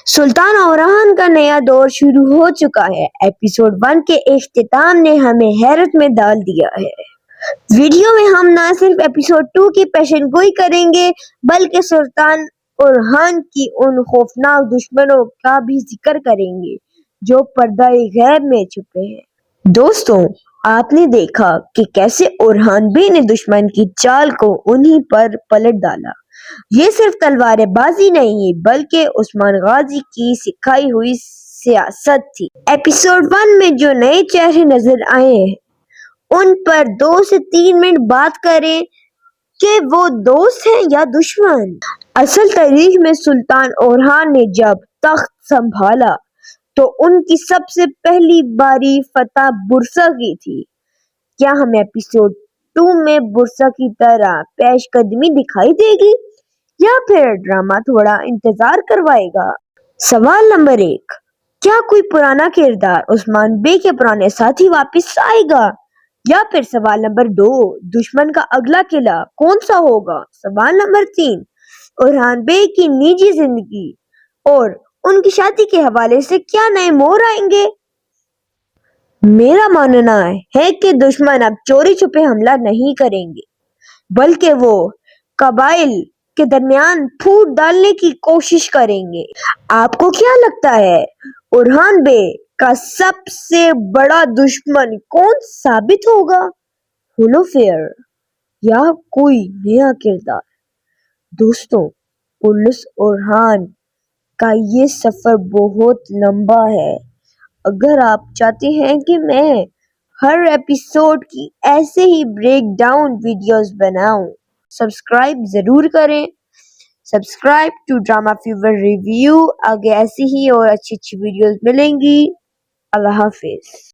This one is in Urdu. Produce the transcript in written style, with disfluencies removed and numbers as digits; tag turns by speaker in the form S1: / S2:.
S1: سلطان اوران کا نیا دور شروع ہو چکا ہے۔ ایپیسوڈ 1 کے اختتام نے ہمیں حیرت میں ڈال دیا ہے۔ ویڈیو میں ہم نہ صرف ایپیسوڈ 2 کی پیشن گوئی کریں گے بلکہ سلطان اوران کی ان خوفناک دشمنوں کا بھی ذکر کریں گے جو پردہ غیب میں چھپے ہیں۔ دوستوں، آپ نے دیکھا کہ کیسے اوران بے نے دشمن کی چال کو انہی پر پلٹ ڈالا۔ یہ صرف تلوار بازی نہیں بلکہ عثمان غازی کی سکھائی ہوئی سیاست تھی۔ ایپیسوڈ 1 میں جو نئے چہرے نظر آئے ہیں ان پر 2 سے 3 منٹ بات کریں کہ وہ دوست ہیں یا دشمن۔ اصل تاریخ میں سلطان اوران نے جب تخت سنبھالا تو ان کی سب سے پہلی باری فتح برسا کی تھی۔ کیا ہمیں ایپیسوڈ 2 میں برسا کی طرح پیش قدمی دکھائی دے گی یا پھر ڈرامہ تھوڑا انتظار کروائے گا؟ سوال نمبر 1، کیا کوئی پرانا کردار عثمان بے کے پرانے ساتھی واپس آئے گا؟ یا پھر سوال نمبر 2، دشمن کا اگلا قلعہ کون سا ہوگا؟ سوال نمبر 3، اوران بے کی نجی زندگی اور ان کی شادی کے حوالے سے کیا نئے موڑ آئیں گے؟ میرا ماننا ہے کہ دشمن اب چوری چھپے حملہ نہیں کریں گے بلکہ وہ قبائل کے درمیان پھوٹ ڈالنے کی کوشش کریں گے۔ آپ کو کیا لگتا ہے اوران بے کا سب سے بڑا دشمن کون ثابت ہوگا؟ ہولوفیئر یا کوئی نیا کردار؟ دوستوں، پولس اوران کا یہ سفر بہت لمبا ہے۔ اگر آپ چاہتے ہیں کہ میں ہر ایپیسوڈ کی ایسے ہی بریک ڈاؤن ویڈیوز بناؤں، سبسکرائب ضرور کریں۔ Subscribe to drama fever review. آگے ایسی ہی اور اچھی ویڈیوز ملیں گی۔ اللہ حافظ۔